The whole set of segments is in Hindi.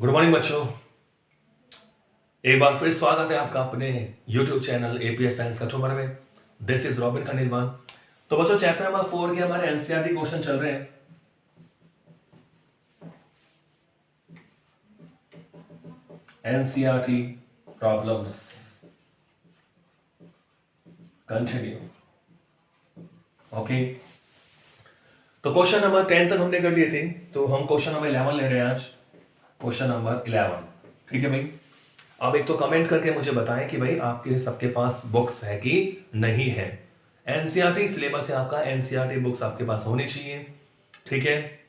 गुड मॉर्निंग बच्चों। एक बार फिर स्वागत है आपका अपने YouTube चैनल एपीएस साइंस कठोमर में। दिस इज रॉबिन का निर्माण। तो बच्चों चैप्टर नंबर 4 के हमारे एनसीईआरटी क्वेश्चन चल रहे हैं। NCERT problems continue. ओके, तो क्वेश्चन नंबर 10 तक हमने कर लिए थे, तो हम क्वेश्चन नंबर 11 ले रहे हैं आज। क्वेश्चन नंबर 11, ठीक है भाई। आप एक तो कमेंट करके मुझे बताएं कि भाई आपके सबके पास बुक्स है कि नहीं है। एनसीईआरटी सिलेबस है आपका, एनसीईआरटी बुक्स आपके पास होनी चाहिए, ठीक है।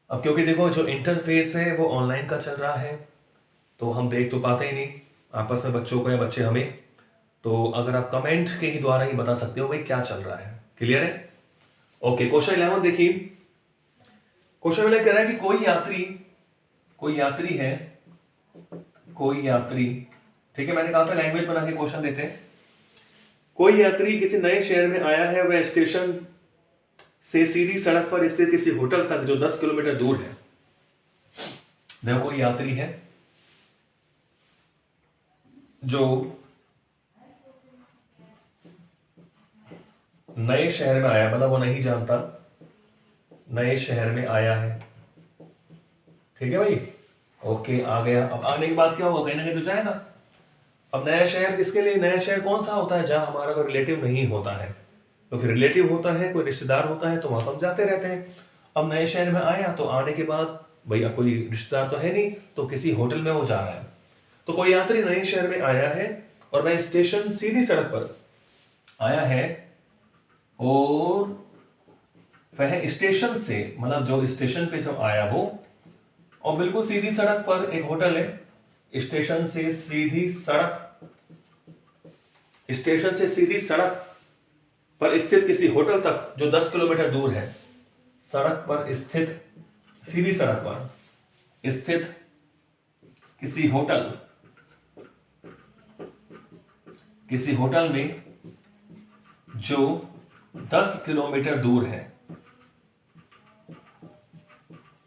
अब क्योंकि देखो जो इंटरफेस है वो ऑनलाइन का चल रहा है, तो हम देख तो पाते ही नहीं आपस में बच्चों को या बच्चे हमें। तो अगर आप कमेंट के ही द्वारा ही बता सकते हो भाई क्या चल रहा है। क्लियर है? ओके, क्वेश्चन 11 देखिए। क्वेश्चन में कह रहा है कि कोई यात्री, ठीक है, मैंने कहा था लैंग्वेज बना के क्वेश्चन देते हैं। कोई यात्री किसी नए शहर में आया है, वह स्टेशन से सीधी सड़क पर स्थित किसी होटल तक जो 10 किलोमीटर दूर है। देखो कोई यात्री है जो नए शहर में आया, मतलब वो नहीं जानता, नए शहर में आया है, ठीक है भाई। ओके, आ गया। अब आने के बाद क्या होगा, कहीं ना कहीं तो जाएगा। अब नया शहर किसके लिए, नया शहर कौन सा होता है जहां हमारा कोई रिलेटिव नहीं होता है। तो फिर रिलेटिव होता है, कोई रिश्तेदार होता है, तो वहां हम जाते रहते हैं। अब नए शहर में आया तो आने के बाद भैया कोई रिश्तेदार तो है नहीं, तो किसी होटल में वो जा रहा है। तो कोई यात्री नए शहर में आया है और वह स्टेशन सीधी सड़क पर आया है, और वह स्टेशन से, मतलब जो स्टेशन पे जो आया वो, और बिल्कुल सीधी सड़क पर एक होटल है। स्टेशन से सीधी सड़क पर स्थित किसी होटल तक जो 10 किलोमीटर दूर है। सड़क पर स्थित, सीधी सड़क पर स्थित किसी होटल में जो 10 किलोमीटर दूर है,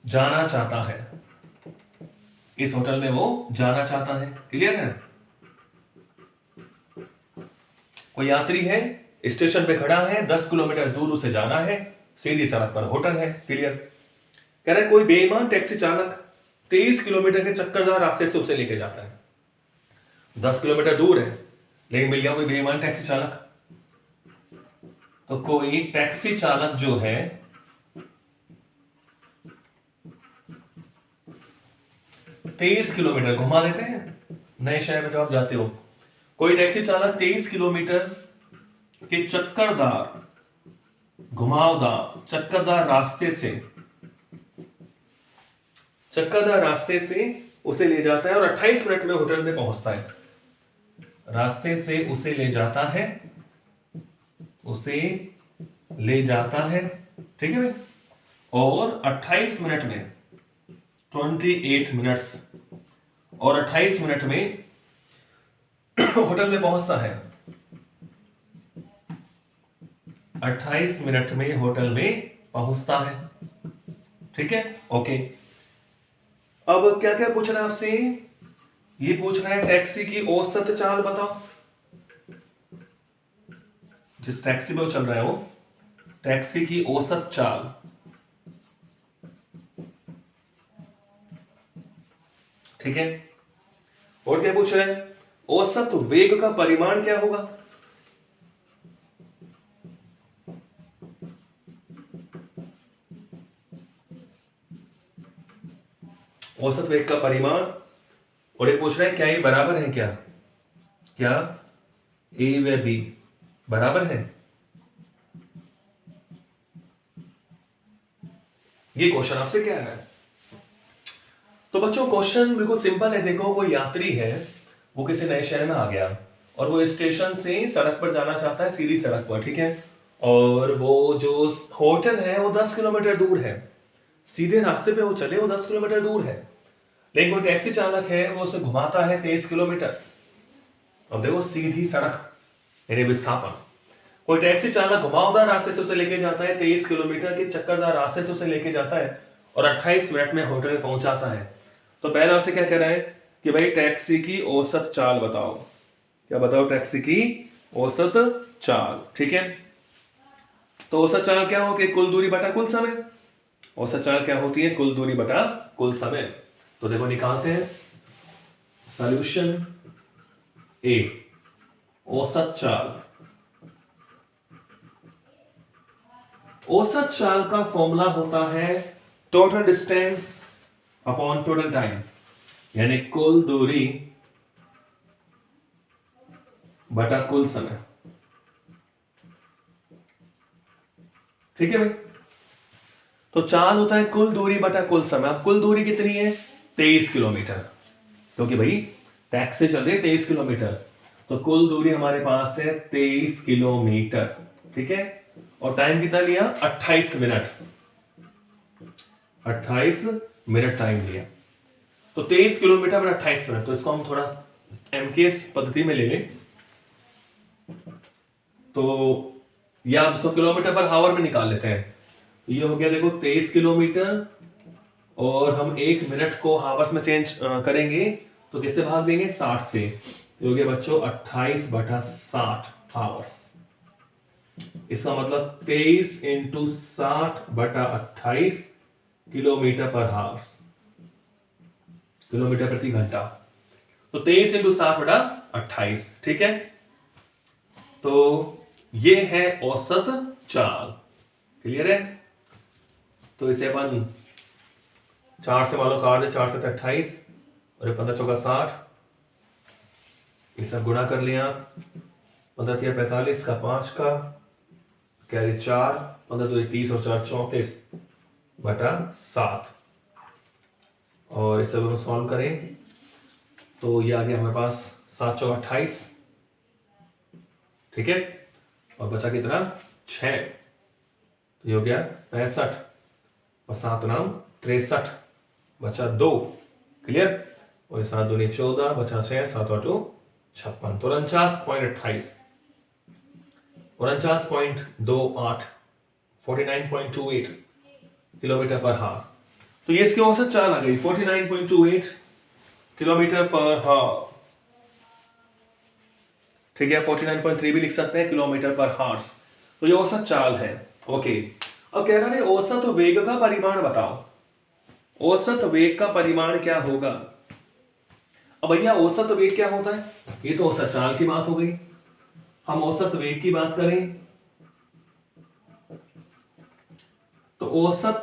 जाना चाहता है। इस होटल में वो जाना चाहता है। क्लियर है? कोई यात्री है, स्टेशन पे खड़ा है, 10 किलोमीटर दूर उसे जाना है, सीधी सड़क पर होटल है। क्लियर? कह रहा है कोई बेईमान टैक्सी चालक 23 किलोमीटर के चक्करदार रास्ते से उसे लेके जाता है। 10 किलोमीटर दूर है लेकिन मिल गया कोई बेईमान टैक्सी चालक। तो कोई टैक्सी चालक जो है 23 किलोमीटर, घुमा देते हैं नए शहर में जब आप जाते हो, कोई टैक्सी चालक 23 किलोमीटर के चक्करदार रास्ते से उसे ले जाता है और 28 मिनट में होटल में पहुंचता है। रास्ते से उसे ले जाता है, ठीक है भाई, और 28 मिनट में 28 मिनट्स और 28 मिनट में होटल में पहुंचता है। 28 मिनट में होटल में पहुंचता है, ठीक है। ओके, अब क्या क्या पूछ रहा है आपसे, ये पूछ रहा है टैक्सी की औसत चाल बताओ। जिस टैक्सी में वो चल रहा है वो टैक्सी की औसत चाल, ठीक है। और क्या पूछ रहे हैं, औसत वेग का परिमाण क्या होगा। औसत वेग का परिमाण। और ये पूछ रहे हैं क्या ये बराबर है, क्या ए व बी बराबर है। ये क्वेश्चन आपसे क्या है। तो बच्चों क्वेश्चन बिल्कुल सिंपल है। देखो कोई यात्री है, वो किसी नए शहर में आ गया और वो स्टेशन से सड़क पर जाना चाहता है, सीधी सड़क पर, ठीक है। और वो जो होटल है वो 10 किलोमीटर दूर है। सीधे रास्ते पे वो चले, वो 10 किलोमीटर दूर है, लेकिन कोई टैक्सी चालक है वो उसे घुमाता है 23 किलोमीटर। अब देखो सीधी सड़क यानी विस्थापन, कोई टैक्सी चालक घुमावदार रास्ते से उसे लेके जाता है, 23 किलोमीटर के चक्करदार रास्ते से उसे लेके जाता है और 28 मिनट में होटल में पहुंचाता है। तो पहले आपसे क्या कह रहा है कि भाई टैक्सी की औसत चाल बताओ। क्या बताओ? टैक्सी की औसत चाल। ठीक है, तो औसत चाल क्या होती है? कुल दूरी बटा कुल समय। औसत चाल क्या होती है? कुल दूरी बटा कुल समय। तो देखो निकालते हैं। सॉल्यूशन ए, औसत चाल। औसत चाल का फॉर्मूला होता है total distance upon total time, यानी कुल दूरी बटा कुल समय। ठीक है भाई, तो चाल होता है कुल दूरी बटा कुल समय। अब कुल दूरी कितनी है? 23 किलोमीटर, क्योंकि भाई टैक्स से चल रही है 23 किलोमीटर, तो कुल दूरी हमारे पास है 23 किलोमीटर। ठीक है, और टाइम कितना लिया? 28 मिनट। 28 मिनट टाइम लिया, तो 23 किलोमीटर पर 28 मिनट। तो इसको हम थोड़ा एमकेएस पद्धति में ले लें, तो या आप 100 किलोमीटर पर आवर में निकाल लेते हैं। ये हो गया देखो 23 किलोमीटर, और हम 1 मिनट को हावर्स में चेंज करेंगे तो किससे भाग देंगे? 60 से। ये हो गया बच्चों 28 बटा 60 हावर्स। इसका मतलब 23 इंटू 60 बटा 28 किलोमीटर पर हावर्स, किलोमीटर प्रति घंटा। तो 23 इंटू 60 बटा 28। ठीक है, तो ये है औसत चाल। क्लियर है? तो इसे अपन 4 से मान लो काट दे, 4 से 28 और 15 चौका 60, इसे गुणा कर लिया। 15 तिया 45 का 5 का कैरी 4, 15 दो 30 और 4 34 बटा 7। और इसे अगर सॉल्व करें तो ये आ गया हमारे पास 7 चौका 28। ठीक है, और बचा कितना? 6। तो ये हो गया 65 और 7 नाम 63, बचा 2। क्लियर? और 7 दूनी 14, बचा 6, 7 और 2 56। तो 49.28, 49.28, 49.28 किलोमीटर पर हावर। तो ये इसकी औसत चाल आ गई 49.28 किलोमीटर पर हावर। ठीक है, 49.3 भी लिख सकते हैं किलोमीटर पर हावर्स। तो ये औसत चाल है। ओके, अब कह रहा है औसत वेग का परिमाण बताओ। औसत वेग का परिमाण क्या होगा? अब भैया औसत वेग क्या होता है? ये तो औसत चाल की बात हो गई। हम औसत वेग की बात करें तो औसत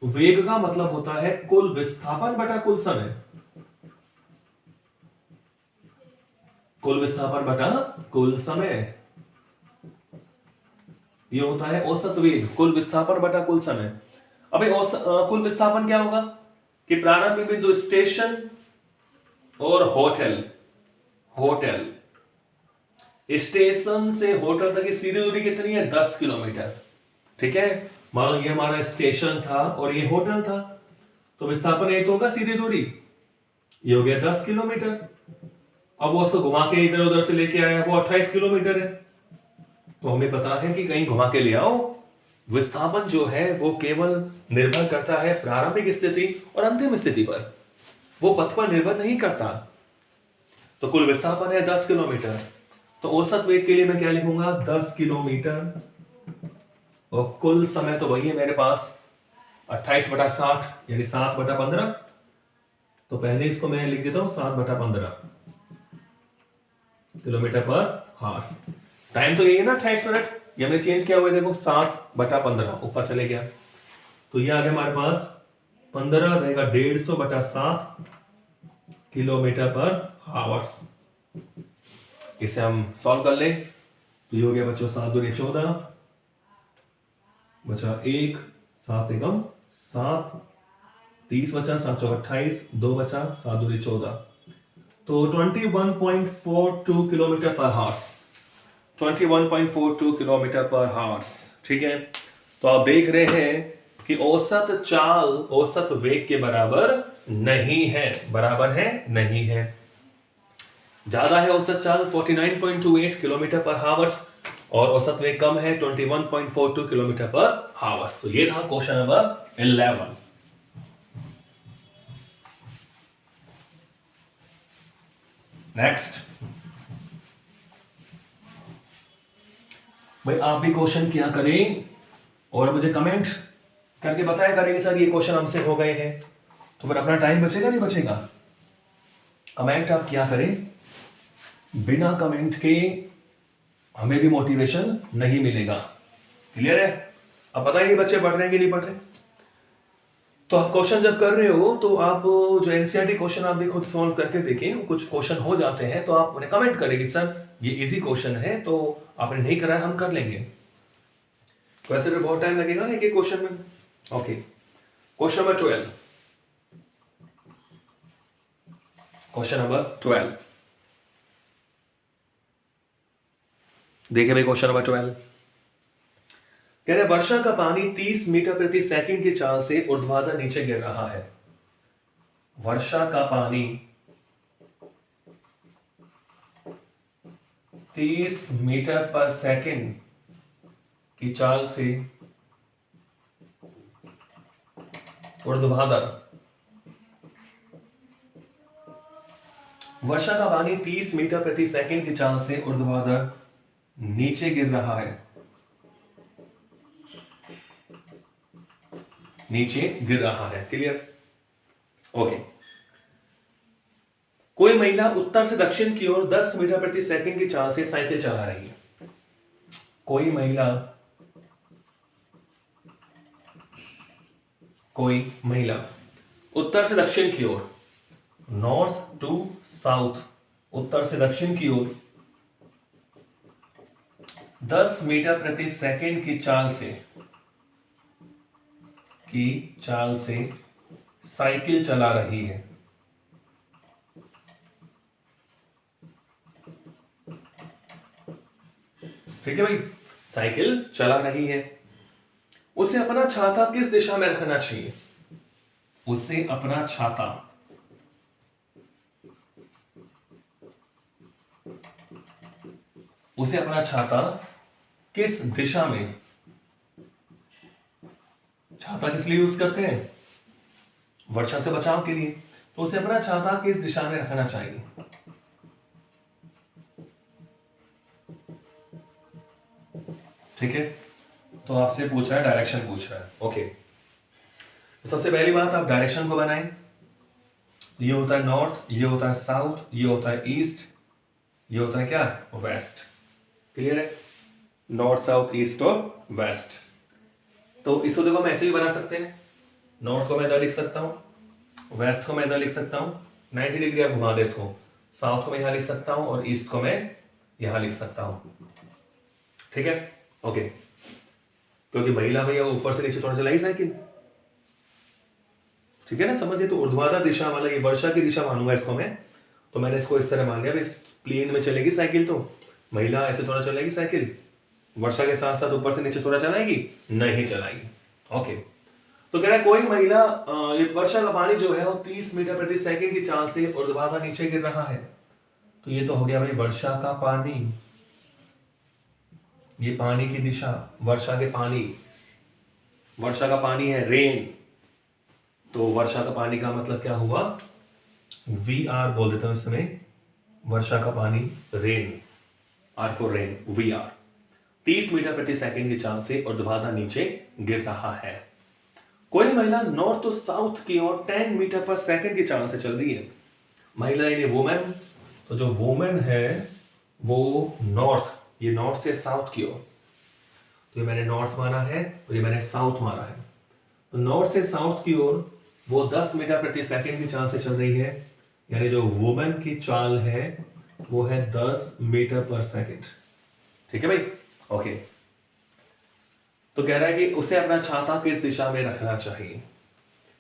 वेग का मतलब होता है कुल विस्थापन बटा कुल समय। कुल विस्थापन बटा कुल समय, ये होता है औसत वेग। कुल विस्थापन बटा कुल समय। अबे कुल विस्थापन क्या होगा कि प्रारंभिक बिंदु स्टेशन और होटल, होटल स्टेशन से होटल तक की सीधी दूरी कितनी है? 10 किलोमीटर। ठीक है, मान लो ये हमारा स्टेशन था और ये होटल था, तो विस्थापन ये तो होगा सीधी दूरी, ये हो गया 10 किलोमीटर। अब वो उसको घुमा के इधर उधर से लेके आया, वो 28 किलोमीटर है। तो हमें पता है कि कहीं घुमा के ले आओ, विस्थापन जो है वो केवल निर्भर करता है प्रारंभिक स्थिति और अंतिम स्थिति पर, वो पथ पर निर्भर नहीं करता। तो कुल विस्थापन है 10 किलोमीटर, तो औसत वेग के लिए मैं क्या लिखूंगा? 10 किलोमीटर, और कुल समय तो वही है मेरे पास 28 बटा 60, यानी 7 बटा 15। तो पहले इसको मैं लिख देता हूं 7 बटा 15 किलोमीटर पर हावर्स। टाइम तो यही है ना 28 मिनट, ये हमने चेंज किया हुआ है, देखो 7 बटा 15 ऊपर चले गया, तो ये आ गया हमारे पास 15 रहेगा 150 बटा 7 किलोमीटर पर हावर्स। इसे हम सॉल्व कर लें तो ये हो गया बच्चों 7 दूनी 14, बचा 1, 7 एकम 7, 30 बचा, 7 चौक 28, 2 बचा, 7 दूनी 14, तो 21.42 किलोमीटर पर हावर्स। 21.42 किलोमीटर पर हावर्स। ठीक है, तो आप देख रहे हैं कि औसत चाल औसत वेग के बराबर नहीं है। बराबर है? नहीं है। ज्यादा है औसत चाल 49.28 किलोमीटर पर हावर्स, और औसत वेग कम है 21.42 किलोमीटर पर हावर्स। तो ये था क्वेश्चन नंबर 11। नेक्स्ट भाई, आप भी क्वेश्चन किया करें और मुझे कमेंट करके बताया करें कि सर ये क्वेश्चन हमसे हो गए हैं, तो फिर अपना टाइम बचेगा नहीं बचेगा। कमेंट आप किया करें, बिना कमेंट के हमें भी मोटिवेशन नहीं मिलेगा। क्लियर है? अब पता ही नहीं बच्चे पढ़ रहे हैं कि नहीं पढ़ रहे। तो आप क्वेश्चन जब कर रहे हो तो आप जो एनसीईआरटी क्वेश्चन आप भी खुद सॉल्व करके देखें। कुछ क्वेश्चन हो जाते हैं तो आप उन्हें कमेंट करें कि सर ये इजी क्वेश्चन है, तो आपने नहीं करा है, हम कर लेंगे। तो ऐसे में बहुत टाइम लगेगा ना एक क्वेश्चन में। Okay, question number 12। Question number 12 देखिए भाई, क्वेश्चन नंबर 12 कह रहे वर्षा का पानी 30 मीटर प्रति सेकंड की चाल से ऊर्ध्वाधर नीचे गिर रहा है। वर्षा का पानी 30 मीटर पर सेकंड की चाल से ऊर्ध्वाधर, वर्षा का पानी 30 मीटर प्रति सेकंड की चाल से ऊर्ध्वाधर नीचे गिर रहा है। नीचे गिर रहा है। क्लियर? ओके। कोई महिला उत्तर से दक्षिण की ओर 10 मीटर प्रति सेकंड की चाल से साइकिल चला रही है। कोई महिला उत्तर से दक्षिण की ओर, नॉर्थ टू साउथ, उत्तर से दक्षिण की ओर 10 मीटर प्रति सेकंड की चाल से साइकिल चला रही है। ठीक है भाई, साइकिल चला रही है। उसे अपना छाता किस दिशा में रखना चाहिए? उसे अपना छाता किस दिशा में, छाता किस लिए यूज करते हैं? वर्षा से बचाव के लिए। तो उसे अपना छाता किस दिशा में रखना चाहिए? ठीक है, तो आपसे पूछ रहा है, डायरेक्शन पूछ रहा है। ओके, तो सबसे पहली बात आप डायरेक्शन को बनाएं। ये होता है नॉर्थ, ये होता है साउथ, ये होता है ईस्ट, ये होता है क्या? वेस्ट। क्लियर है? नॉर्थ, साउथ, ईस्ट और वेस्ट। तो इसको देखो हम ऐसे भी बना सकते हैं। नॉर्थ को मैं इधर लिख सकता हूं, वेस्ट को मैं इधर लिख सकता हूं, 90 डिग्री आप घुमा दे इसको। साउथ को मैं यहां लिख सकता हूं और ईस्ट को मैं यहां लिख सकता हूं। ठीक है? ओके, क्योंकि महिला भैया ऊपर से नीचे थोड़ा चलाई साइकिल। ठीक है ना, समझिए। तो ऊर्ध्वाधर दिशा वाला, ये वर्षा की दिशा मानूंगा इसको मैं, तो मैंने इसको इस तरह मान लिया। इस प्लेन में चलेगी साइकिल, तो महिला ऐसे थोड़ा चलेगी साइकिल, वर्षा के साथ साथ ऊपर से नीचे थोड़ा चलाएगी? नहीं चलाएगी। ओके, तो कह रहा है कोई महिला, ये वर्षा का पानी जो है वो 30 मीटर प्रति सेकंड की चाल से ऊर्ध्वाधर नीचे गिर रहा है। तो ये तो हो गया भाई वर्षा का पानी, ये पानी की दिशा, वर्षा का पानी है रेन। तो वर्षा का पानी का मतलब क्या हुआ? VR बोल देता हूं इसमें, वर्षा का पानी rain, R for rain, VR 30 metre प्रति सेकंड की चाल से ऊर्ध्वाधर नीचे गिर रहा है। कोई महिला नॉर्थ टू साउथ की ओर 10 मीटर पर सेकंड की चाल से चल रही है। महिला यानी वुमेन, तो जो वुमेन है वो नॉर्थ, ये नॉर्थ से साउथ की ओर, तो ये मैंने नॉर्थ माना है और ये मैंने साउथ माना है। तो नॉर्थ से साउथ की ओर वो 10 मीटर प्रति सेकंड की चाल से चल रही है, यानी जो वुमेन की चाल है वो है 10 मीटर पर सेकंड। ठीक है भाई? ओके, तो कह रहा है कि उसे अपना छाता किस दिशा में रखना चाहिए।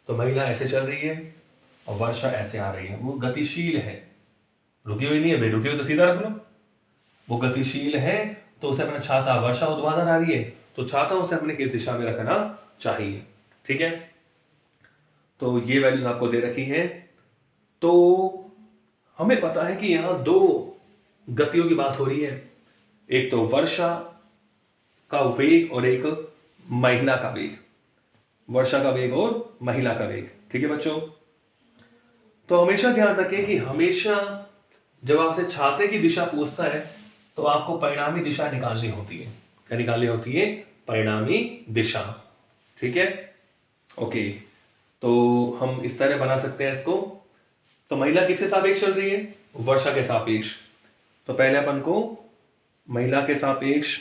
तो महिला ऐसे चल रही है और वर्षा ऐसे आ रही है, वो गतिशील है, रुकी हुई नहीं है भाई, रुकी हुई तो सीधा रख लो। वो गतिशील है तो उसे अपना छाता, वर्षा ऊर्ध्वाधर आ रही है तो छाता उसे अपने किस दिशा में रखना चाहिए। ठीक है, तो ये वैल्यूज आपको दे रखी है। तो हमें पता है कि यहां दो गतियों की बात हो रही है, एक तो वर्षा का वेग और एक महिला का वेग, वर्षा का वेग और महिला का वेग। ठीक है बच्चों, तो हमेशा ध्यान रखें कि हमेशा जब आपसे छाते की दिशा पूछता है तो आपको परिणामी दिशा निकालनी होती है। क्या निकालनी होती है? परिणामी दिशा। ठीक है, ओके। तो हम इस तरह बना सकते हैं इसको। तो महिला किसके सापेक्ष चल रही है? वर्षा के सापेक्ष। तो पहले अपन को महिला के सापेक्ष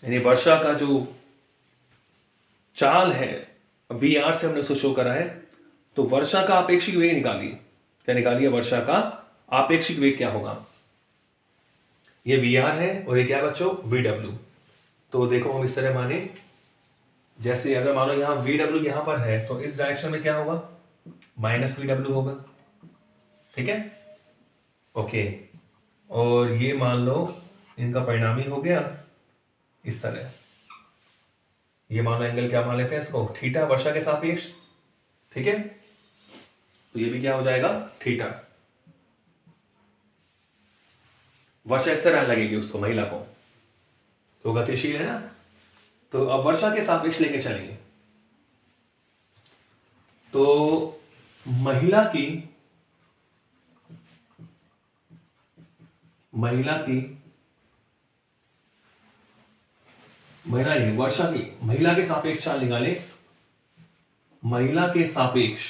यानी वर्षा का जो चाल है वी आर से हमने उसको शो करा है, तो वर्षा का आपेक्षिक वेग निकालिए। क्या निकालिए? वर्षा का आपेक्षिक वेग क्या होगा? ये वी आर है और ये क्या है बच्चों? We W. तो देखो हम इस तरह माने, जैसे अगर मान लो यहां वी डब्ल्यू यहां पर है तो इस डायरेक्शन में क्या होगा? माइनस वी डब्ल्यू होगा। ठीक है, ओके। और ये मान लो इनका परिणामी हो गया इस तरह। ये मान लो एंगल क्या मान लेते हैं इसको? थीटा, वर्षा के सापेक्ष। ठीक है, तो ये भी क्या हो जाएगा? थीटा। वर्षा इस तरह लगेगी उसको, महिला को, तो गतिशील है ना। तो अब वर्षा के सापेक्ष लेके चलेंगे। तो महिला की वर्षा की महिला के सापेक्ष चाल निकाले। महिला के सापेक्ष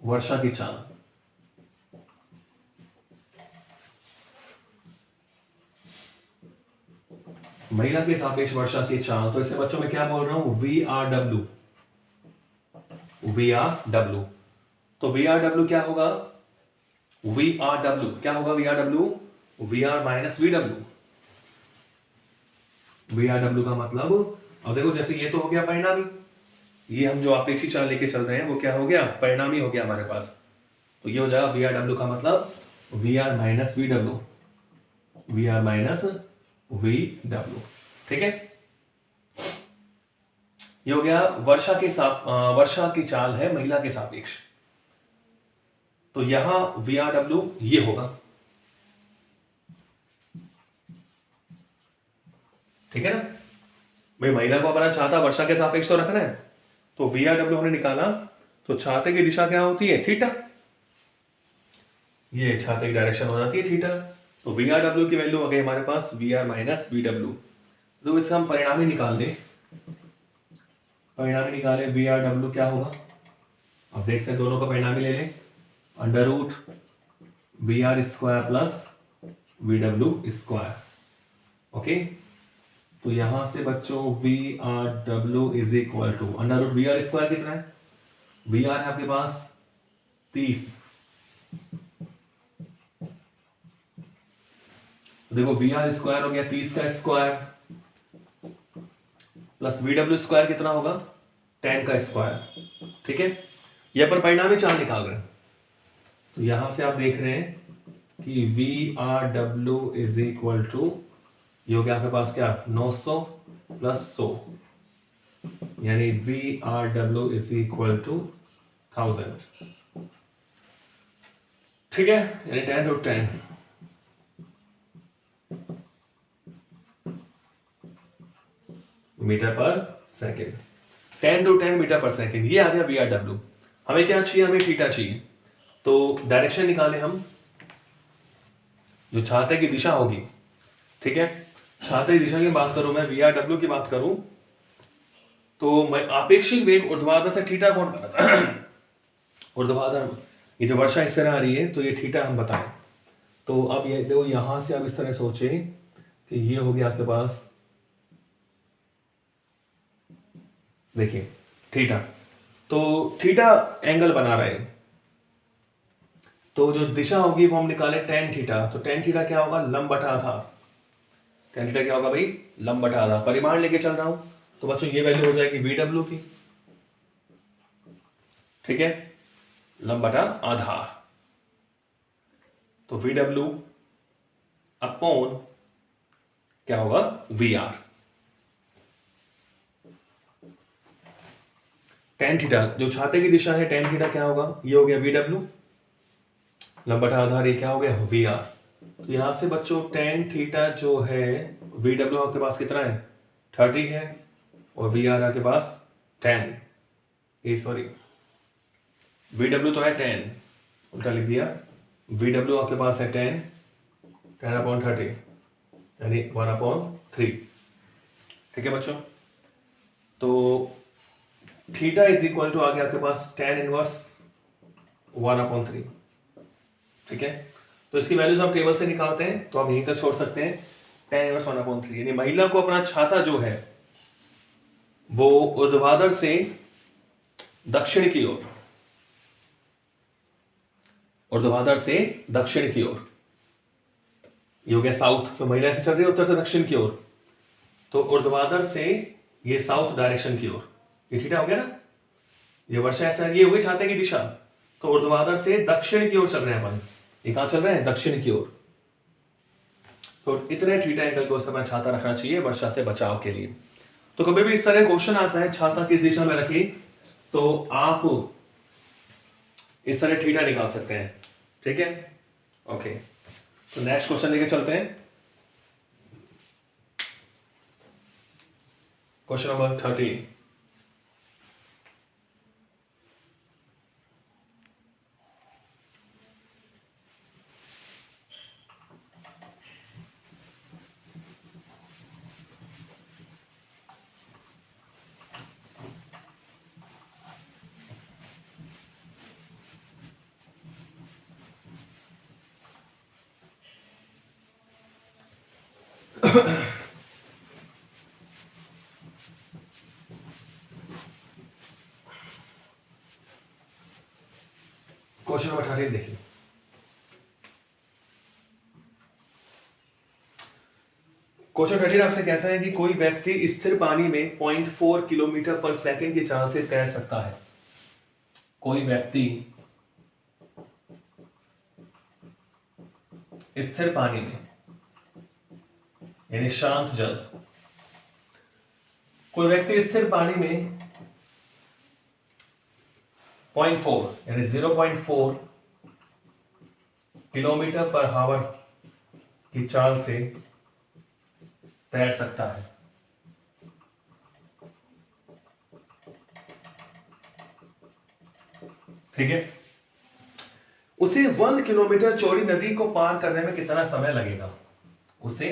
वर्षा की चाल। महिला के सापेक्ष वर्षा की चाल, तो इससे बच्चों में क्या बोल रहा हूं? V R W. तो वी आर डब्ल्यू क्या होगा? वी आर डब्ल्यू क्या होगा? V R W V R minus V W. V R W का मतलब, अब देखो जैसे ये तो हो गया परिणामी, ये हम जो आपेक्षिक चाल लेके चल रहे हैं वो क्या हो गया? परिणामी हो गया हमारे पास। तो ये हो जाएगा वी आर डब्ल्यू का मतलब V R minus V W. V R minus V W. ठीक है, ये हो गया वर्षा की चाल है महिला के सापेक्ष। तो यहां वी आर डब्ल्यू ये होगा। ठीक है ना भाई, महिला को अपना छाता वर्षा के सापेक्ष तो रखना है। तो वी आर डब्ल्यू हमने निकाला, तो छाते की दिशा क्या होती है? थीटा। ये छाते की डायरेक्शन हो जाती है थीटा। तो वी आर डब्ल्यू की वैल्यू आ गई हमारे पास V R minus V W. तो इसका हम परिणामी निकाल दें। परिणामी निकाले वी आर डब्ल्यू क्या होगा? अब देख सकते दोनों का परिणामी ले लें। Under root V R square plus V W square. Okay, तो यहां से बच्चों V R W is equal to under root V R square कितना है? वी आर है आपके पास 30। देखो वी आर स्क्वायर हो गया 30 का square plus V W square कितना होगा? 10 का स्क्वायर। ठीक है, यह पर परिणामी चाल निकाल रहे हैं। तो यहां से आप देख रहे हैं कि V R W is equal to, ये हो गया आपके पास क्या? 900 प्लस 100, यानी V R W is equal to 1000। ठीक है, यानी 10 रूट 10 मीटर पर सेकेंड। 10 टू 10 मीटर पर सेकेंड, ये आ गया वी आर डब्ल्यू। हमें क्या चाहिए? हमें थीटा चाहिए। तो डायरेक्शन निकाले हम, जो छाते की दिशा होगी। ठीक है, छाते की दिशा की बात करूं मैं, वी आर डब्ल्यू की बात करूं, तो मैं आपेक्षिक वेग ऊर्ध्वाधर से थीटा कोण बनाता ऊर्ध्वाधर, ये जो वर्षा इस तरह आ रही है तो ये थीटा हम बताएं। तो अब ये देखो यहां से आप इस तरह सोचे कि ये हो गया आपके पास, देखिए थीटा, तो थीटा एंगल बना रहे हैं, तो जो दिशा होगी वो हम निकाले टेन थीटा। तो टेन थीटा क्या होगा? लंब बटा आधा। टेन थीटा क्या होगा भाई? लंब बटा आधा। परिमाण लेके चल रहा हूं तो बच्चों ये वैल्यू हो जाएगी वी डब्ल्यू की। ठीक है, लंब बटा आधार। तो वी डब्ल्यू अपॉन क्या होगा? V are. टेन थीटा जो छाते की दिशा है, टेन थीटा क्या होगा? ये हो गया वी डब्ल्यू, लंब बटा आधार ये क्या हो गया? V R. तो यहां से बच्चों टेन थीटा जो है वी डब्ल्यू आपके पास कितना है? 30 है, और वी आर आपके पास 10, ये सॉरी VW तो है 10, उल्टा लिख दिया। VW आपके पास है 10/30 यानी 1/3। ठीक है बच्चों, तो थीटा इज इक्वल टू आ गया आपके पास tan इनवर्स 1/3। ठीक है, तो इसकी वैल्यूज आप टेबल से निकालते हैं तो आप यहीं तक छोड़ सकते हैं। tan इनवर्स 1/3 यानी महिला को अपना छाता जो है वो ऊर्ध्वाधर से दक्षिण की ओर, ऊर्ध्वाधर से दक्षिण की ओर, ये हो गया साउथ, तो महिला से चल रही है उत्तर से दक्षिण की ओर, तो ऊर्ध्वाधर से ये साउथ डायरेक्शन की ओर, ये थीटा हो गया ना, ये वर्षा ऐसा, ये हो गई छाते की दिशा, तो ऊर्ध्वाधर से दक्षिण की ओर चल रहे हैं अपन, ये कहां चल रहे हैं, दक्षिण की ओर। तो इतने थीटा एंगल को समय छाता रखना चाहिए वर्षा से बचाव के लिए। तो कभी भी इस तरह क्वेश्चन आता है छाता किस दिशा में रखी, तो आप इस तरह थीटा निकाल सकते हैं। ठीक है, ओके, तो नेक्स्ट क्वेश्चन लेके चलते हैं। Question number 13। क्वेश्चन नंबर 13 देखिए, क्वेश्चन 13 आपसे कहता है कि कोई व्यक्ति स्थिर पानी में 0.4 किलोमीटर पर सेकंड की चाल से तैर सकता है। कोई व्यक्ति स्थिर पानी में यानी शांत जल, कोई व्यक्ति स्थिर पानी में 0.4 यानी 0.4 किलोमीटर पर हावर की चाल से तैर सकता है। ठीक है, उसे 1 किलोमीटर चौड़ी नदी को पार करने में कितना समय लगेगा। उसे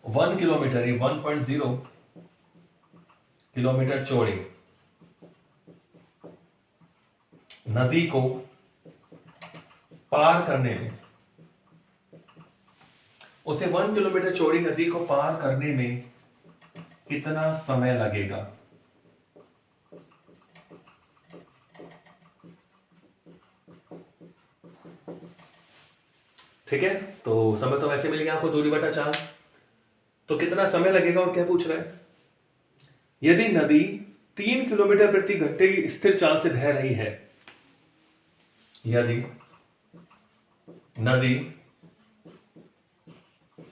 1 किलोमीटर 1.0 किलोमीटर चौड़ी नदी को पार करने में, उसे 1 किलोमीटर चौड़ी नदी को पार करने में कितना समय लगेगा। ठीक है, तो समय तो वैसे मिल गया आपको, दूरी बटा 4, तो कितना समय लगेगा और क्या पूछ रहा है। यदि नदी 3 किलोमीटर प्रति घंटे की स्थिर चाल से बह रही है, यदि नदी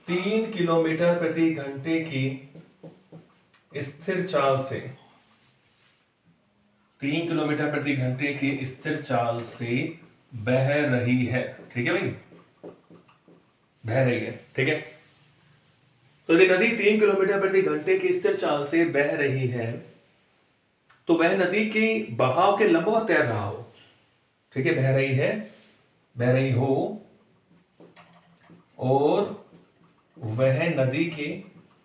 3 किलोमीटर प्रति घंटे की स्थिर चाल से, 3 किलोमीटर प्रति घंटे की स्थिर चाल से बह रही है। ठीक है भाई, बह रही है। ठीक है, तो यदि नदी 3 किलोमीटर प्रति घंटे की स्थिर चाल से बह रही है तो वह नदी के बहाव के लंबवत तैर रहा हो। ठीक है, बह रही है, बह रही हो, और वह नदी के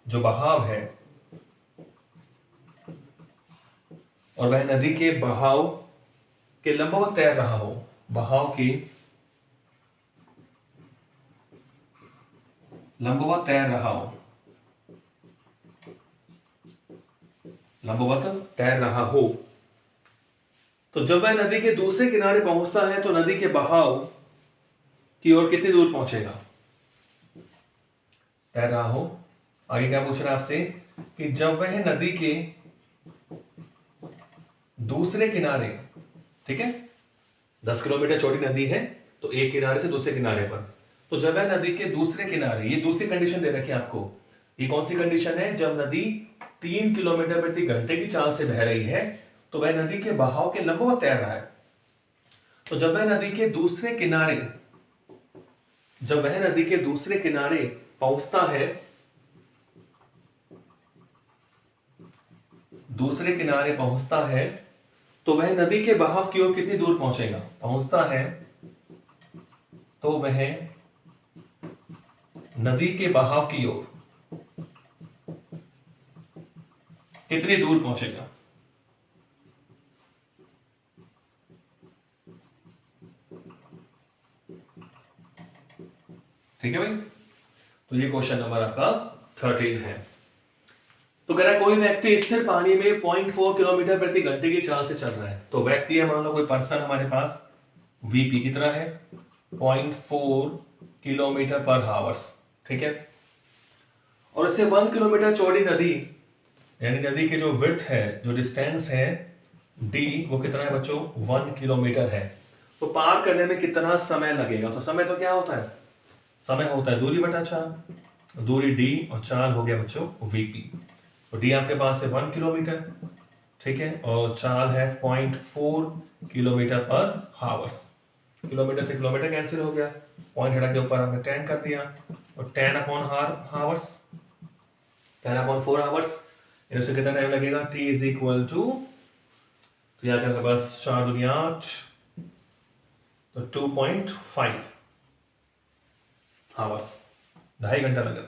जो बहाव है, और वह नदी के बहाव के लंबवत तैर रहा हो, बहाव के लंबवत तैर रहा हो, लंबवत तैर रहा हो, तो जब वह नदी के दूसरे किनारे पहुंचता है तो नदी के बहाव की ओर कितनी दूर पहुंचेगा। तैर रहा हो, आगे क्या पूछ रहा है आपसे कि जब वह नदी के दूसरे किनारे, ठीक है, 10 किलोमीटर चौड़ी नदी है तो एक किनारे से दूसरे किनारे पर, तो जब वह नदी के दूसरे किनारे, ये दूसरी कंडीशन दे रखी है आपको, ये कौन सी कंडीशन है, जब नदी 3 किलोमीटर प्रति घंटे की चाल से बह रही है तो वह नदी के बहाव के लंबवत तैर रहा है। तो जब वह नदी के दूसरे किनारे, जब वह नदी के दूसरे किनारे पहुंचता है, दूसरे किनारे पहुंचता है तो वह नदी के बहाव की ओर कितनी दूर पहुंचेगा, पहुंचता है तो वह नदी के बहाव की ओर कितनी दूर पहुंचेगा। ठीक है भाई, तो ये क्वेश्चन नंबर आपका 13 है। तो कह रहा है कोई व्यक्ति स्थिर पानी में 0.4 किलोमीटर प्रति घंटे की चाल से चल रहा है। तो व्यक्ति है, मान लो कोई पर्सन हमारे पास, वीपी कितना है 0.4 किलोमीटर पर हावर्स, ठीक है। और इससे 1 किलोमीटर चौड़ी नदी, यानी नदी की जो विड्थ है, जो डिस्टेंस है डी, वो कितना है बच्चों 1 किलोमीटर है। तो पार करने में कितना समय लगेगा। तो समय तो क्या होता है, समय होता है दूरी बटा चाल, दूरी डी और चाल हो गया बच्चों वीपी। तो डी आपके पास है 1 किलोमीटर, ठीक है, और चाल है 0.4 किलोमीटर पर हावर्स। किलोमीटर से किलोमीटर कैंसिल हो गया, पॉइंट हटा के ऊपर हमने 10 कर दिया, और 10 अपॉन हावर्स, 10 अपॉन 4 हावर्स, इससे कितना टाइम लगेगा, t इज इक्वल टू, तो यहाँ पे बस 4 दुनिया 8, तो 2.5 हावर्स, 2.5 घंटा लगा।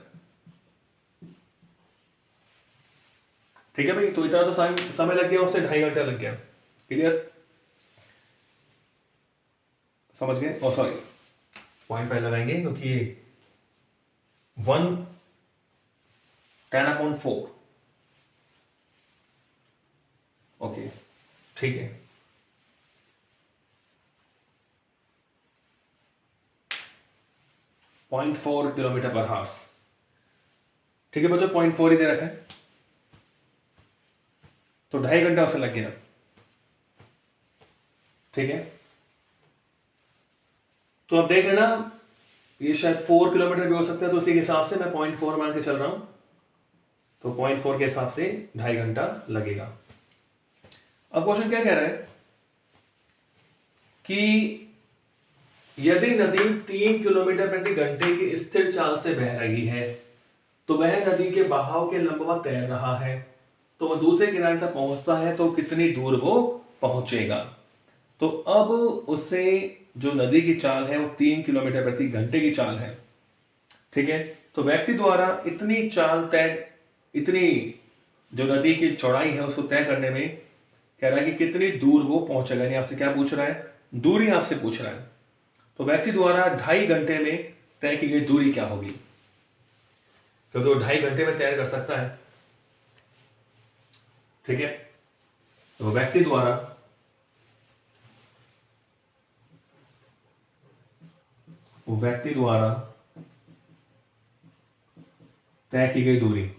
ठीक है भाई, तो इतना तो समय लग गया, उससे 2.5 घंटा लग गया। क्लियर, समझ गए। ओ सॉरी, पॉइंट पहले लगाएंगे क्योंकि 10/4, ओके, ठीक है। पॉइंट 4 किलोमीटर पर हावर्स, ठीक है बच्चों, 0.4 ही दे रखा है, तो 2.5 घंटा उसे लग गया। ठीक है, तो अब देख लेना, ये शायद 4 किलोमीटर भी हो सकता है, तो उसी के हिसाब से मैं 0.4 मान के चल रहा हूं, तो 0.4 के हिसाब से 2.5 घंटा लगेगा। अब क्वेश्चन क्या कह रहा है कि यदि नदी 3 किलोमीटर प्रति घंटे की स्थिर चाल से बह रही है, तो वह नदी के बहाव के लंबवत तैर रहा है, तो वह दूसरे किनारे तक पहुंचता है तो कितनी दूर वो पहुंचेगा। तो अब उससे जो नदी की चाल है वो 3 किलोमीटर प्रति घंटे की चाल है, ठीक है। तो व्यक्ति द्वारा इतनी चाल तय, इतनी जो नदी की चौड़ाई है उसको तय करने में कह रहा है कि कितनी दूर वो पहुंचेगा, यानी आपसे क्या पूछ रहा है, दूरी आपसे पूछ रहा है। तो व्यक्ति द्वारा 2.5 घंटे में तय की गई दूरी क्या होगी, क्योंकि वो 2.5 घंटे में तय कर सकता है, ठीक है। तो व्यक्ति द्वारा तय की गई दूरी,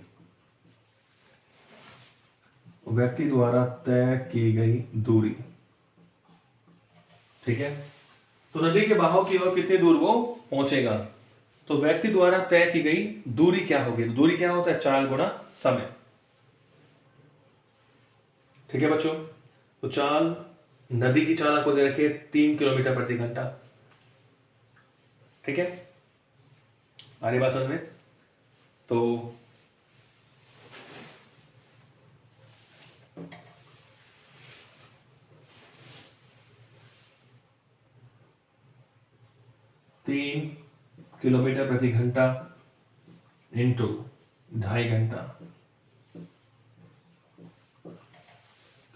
व्यक्ति द्वारा तय की गई दूरी, ठीक है। तो नदी के बहाव की ओर कितनी दूर वो पहुंचेगा, तो व्यक्ति द्वारा तय की गई दूरी क्या होगी। तो दूरी क्या होता है, चाल गुणा समय, ठीक है बच्चों। तो चाल, नदी की चाल आपको दे रखी है 3 किलोमीटर प्रति घंटा, ठीक है, आ रही बात समझ में। तो तीन किलोमीटर प्रति घंटा इंटू 2.5 घंटा,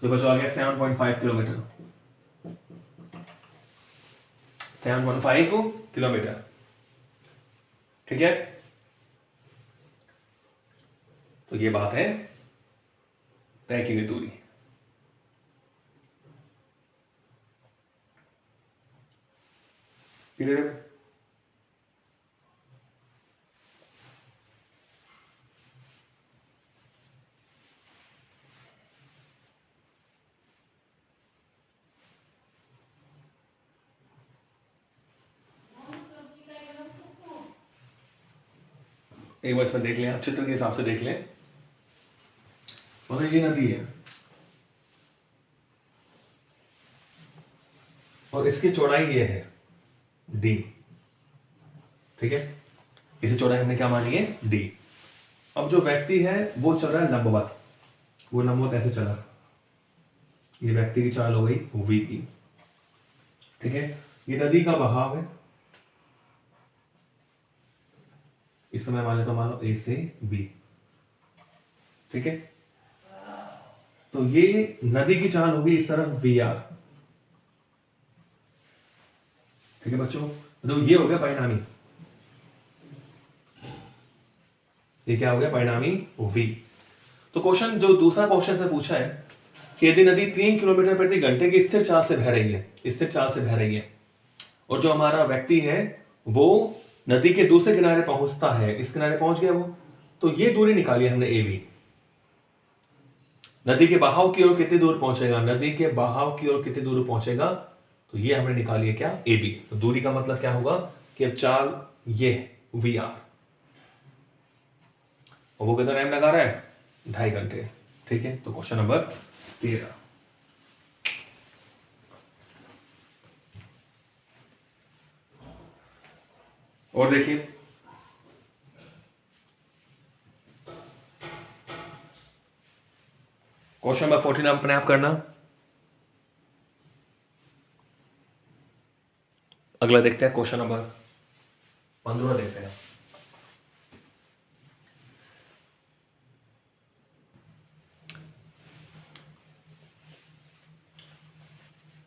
तो बच्चों आ गया 7.5 किलोमीटर, 7.5 किलोमीटर, ठीक है। तो ये बात है तय की गई दूरी। क्लियर है, एक बार इसमें देख लें, आप चित्र के हिसाब से देख लें। और ये नदी है और इसकी चौड़ाई ये है डी, ठीक है, इसी चौड़ाई हमने क्या मानी है, डी। अब जो व्यक्ति है वो चल रहा है लंबवत, वो लंबवत ऐसे चला, ये व्यक्ति की चाल हो गई वी की। ठीक है, ये नदी का बहाव है, इस समय मान लो ए से बी। ठीक है, तो ये नदी की चाल होगी इस तरफ वी आर। ठीक है बच्चों, तो ये हो गया परिणामी, ये क्या हो गया परिणामी वी। तो क्वेश्चन जो दूसरा क्वेश्चन से पूछा है कि यदि नदी 3 किलोमीटर प्रति घंटे की स्थिर चाल से बह रही है, स्थिर चाल से बह रही है, और जो हमारा व्यक्ति है वो नदी के दूसरे किनारे पहुंचता है, इस किनारे पहुंच गया वो, तो ये दूरी निकाली हमने ए बी। नदी के बहाव की ओर कितनी दूर पहुंचेगा, नदी के बहाव की ओर कितनी दूर पहुंचेगा, तो ये हमने निकाली है क्या ए बी। तो दूरी का मतलब क्या होगा कि अब चाल ये वी आर, और वो कितना टाइम लगा रहा है 2.5 घंटे। ठीक है, तो क्वेश्चन नंबर 13। और देखिए क्वेश्चन नंबर 14 अपने आप करना। अगला देखते हैं क्वेश्चन नंबर 15 देखते हैं।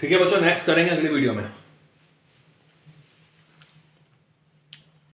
ठीक है बच्चों, नेक्स्ट करेंगे अगली वीडियो में।